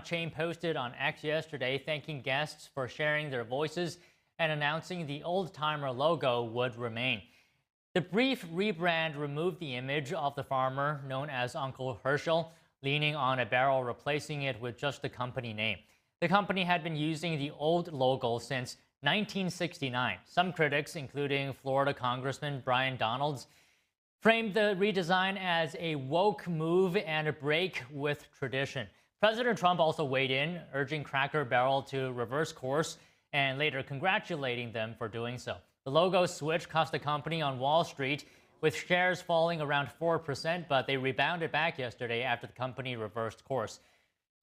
chain posted on X yesterday thanking guests for sharing their voices and announcing the old-timer logo would remain. The brief rebrand removed the image of the farmer known as Uncle Herschel, leaning on a barrel, replacing it with just the company name. The company had been using the old logo since 1969. Some critics, including Florida Congressman Brian Donalds, framed the redesign as a woke move and a break with tradition. President Trump also weighed in, urging Cracker Barrel to reverse course and later congratulating them for doing so. The logo switch cost the company on Wall Street, with shares falling around 4%, but they rebounded back yesterday after the company reversed course.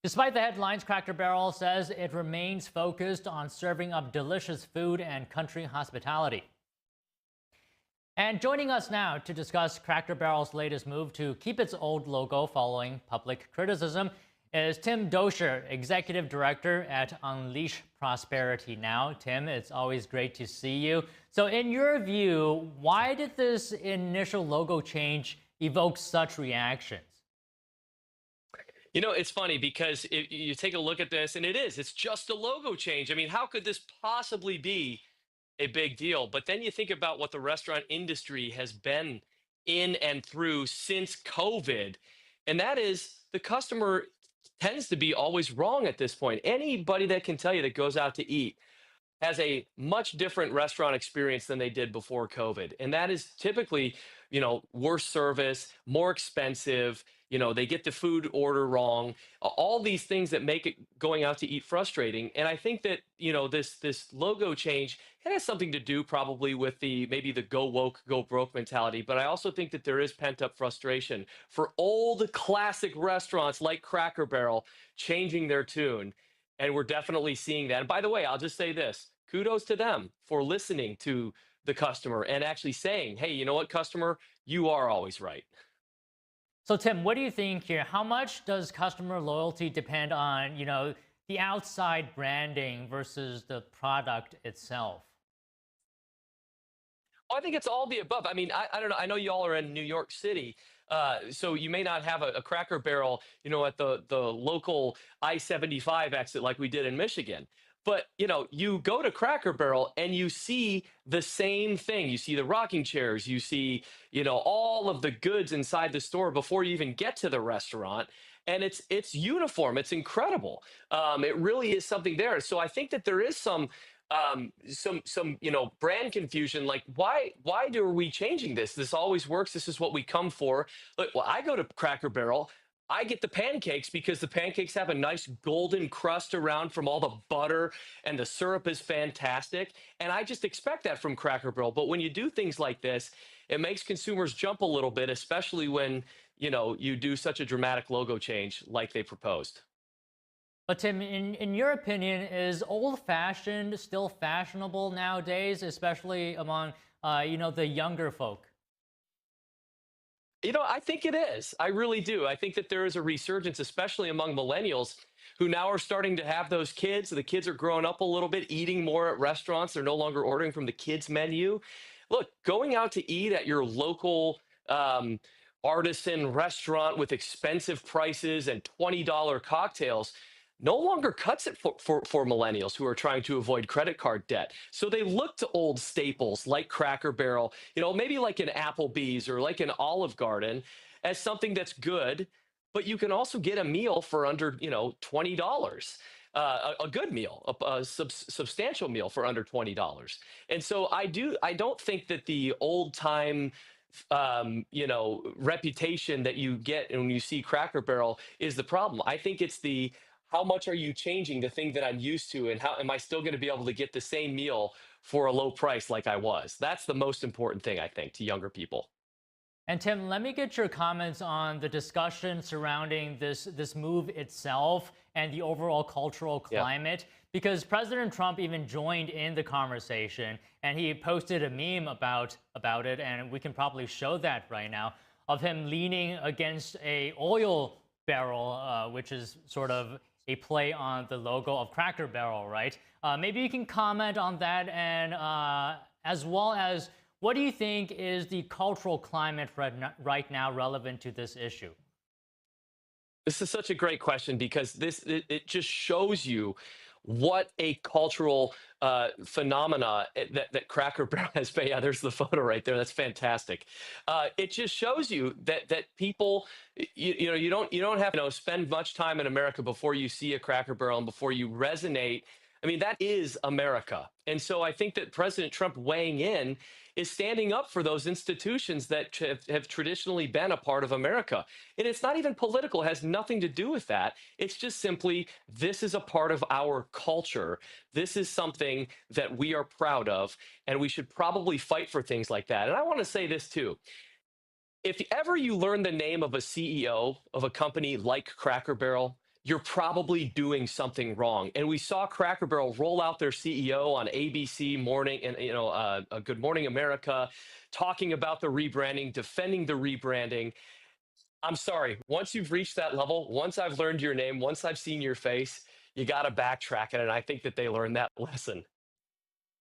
Despite the headlines, Cracker Barrel says it remains focused on serving up delicious food and country hospitality. And joining us now to discuss Cracker Barrel's latest move to keep its old logo following public criticism is Tim Dozier, Executive Director at Unleash Prosperity Now. Tim, it's always great to see you. So in your view, why did this initial logo change evoke such reactions? You know, it's funny because if you take a look at this, and it's just a logo change. I mean, how could this possibly be a big deal? But then you think about what the restaurant industry has been in and through since COVID, and that is the customer tends to be always wrong at this point. Anybody that can tell you that goes out to eat has a much different restaurant experience than they did before COVID. And that is typically, worse service, more expensive. They get the food order wrong, all these things that make it going out to eat frustrating. And I think that, this logo change, it has something to do probably with maybe the go woke, go broke mentality. But I also think that there is pent up frustration for old classic restaurants like Cracker Barrel changing their tune. And we're definitely seeing that. And by the way, I'll just say this, kudos to them for listening to the customer and actually saying, hey, you know what, customer, you are always right. So, Tim, what do you think here? How much does customer loyalty depend on, the outside branding versus the product itself? I think it's all the above. I mean, I don't know. I know you all are in New York City, so you may not have a Cracker Barrel, at the local I-75 exit like we did in Michigan. But, you go to Cracker Barrel and you see the same thing. You see the rocking chairs, you see, all of the goods inside the store before you even get to the restaurant. And it's uniform. It's incredible. It really is something there. So I think that there is some brand confusion. Like, why are we changing this? This always works. This is what we come for. Look, well, I go to Cracker Barrel, I get the pancakes because the pancakes have a nice golden crust around from all the butter, and the syrup is fantastic. And I just expect that from Cracker Barrel. But when you do things like this, it makes consumers jump a little bit, especially when, you do such a dramatic logo change like they proposed. But Tim, in your opinion, is old-fashioned still fashionable nowadays, especially among, the younger folk? I think it is. I really do. I think that there is a resurgence, especially among millennials who now are starting to have those kids. The kids are growing up a little bit, eating more at restaurants. They're no longer ordering from the kids' menu. Look, going out to eat at your local artisan restaurant with expensive prices and $20 cocktails no longer cuts it for millennials who are trying to avoid credit card debt. So they look to old staples like Cracker Barrel, maybe like an Applebee's or like an Olive Garden as something that's good, but you can also get a meal for under, $20. A good meal, a substantial meal for under $20. And so I don't think that the old time reputation that you get when you see Cracker Barrel is the problem. I think it's how much are you changing the thing that I'm used to, and how am I still going to be able to get the same meal for a low price like I was? That's the most important thing, I think, to younger people. And Tim, let me get your comments on the discussion surrounding this move itself and the overall cultural climate, because President Trump even joined in the conversation, and he posted a meme about it, and we can probably show that right now, of him leaning against a oil barrel, which is sort of a play on the logo of Cracker Barrel, right? Maybe you can comment on that, and as well as what do you think is the cultural climate right now relevant to this issue? This is such a great question because it just shows you what a cultural phenomena that Cracker Barrel has been. Yeah, there's the photo right there. That's fantastic. It just shows you that people, you don't have to spend much time in America before you see a Cracker Barrel and before you resonate. I mean, that is America. And so I think that President Trump weighing in is standing up for those institutions that have traditionally been a part of America. And it's not even political, it has nothing to do with that. It's just simply this is a part of our culture. This is something that we are proud of, and we should probably fight for things like that. And I want to say this too. If ever you learn the name of a CEO of a company like Cracker Barrel, you're probably doing something wrong. And we saw Cracker Barrel roll out their CEO on ABC Morning and Good Morning America, talking about the rebranding, defending the rebranding. I'm sorry. Once you've reached that level, once I've learned your name, once I've seen your face, you got to backtrack it. And I think that they learned that lesson.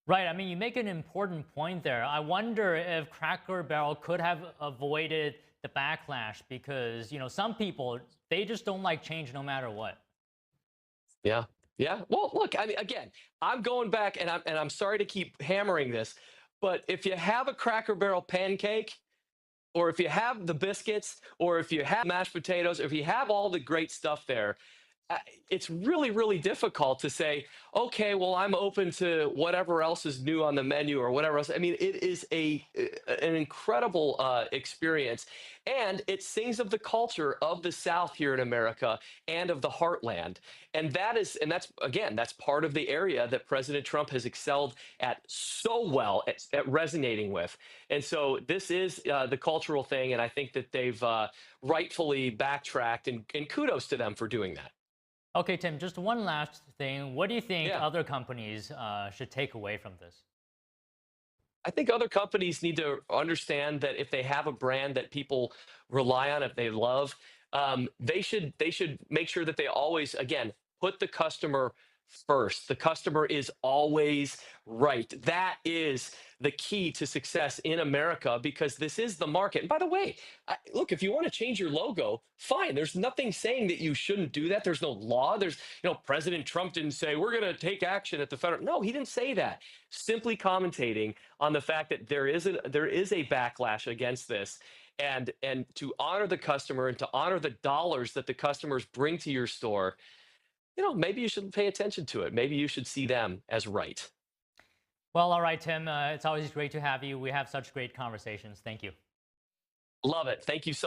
Right. I mean, you make an important point there. I wonder if Cracker Barrel could have avoided the backlash because, some people, they just don't like change no matter what. Yeah. Yeah. Well, look, I mean, again, I'm going back and I'm sorry to keep hammering this, but if you have a Cracker Barrel pancake, or if you have the biscuits, or if you have mashed potatoes, or if you have all the great stuff there, it's really, really difficult to say, okay, well, I'm open to whatever else is new on the menu or whatever else. I mean, it is an incredible experience. And it sings of the culture of the South here in America and of the heartland. And that's part of the area that President Trump has excelled at so well at resonating with. And so this is the cultural thing. And I think that they've rightfully backtracked, and kudos to them for doing that. Okay, Tim, just one last thing. What do you think Yeah. other companies should take away from this? I think other companies need to understand that if they have a brand that people rely on, if they love, they should make sure that they always, again, put the customer first. The customer is always right. That is the key to success in America because this is the market. And by the way, look, if you want to change your logo, fine. There's nothing saying that you shouldn't do that. There's no law. President Trump didn't say we're going to take action at the federal. No, he didn't say that. Simply commentating on the fact that there is a backlash against this. And to honor the customer and to honor the dollars that the customers bring to your store, maybe you should pay attention to it. Maybe you should see them as right. Well, all right, Tim. It's always great to have you. We have such great conversations. Thank you. Love it. Thank you so much.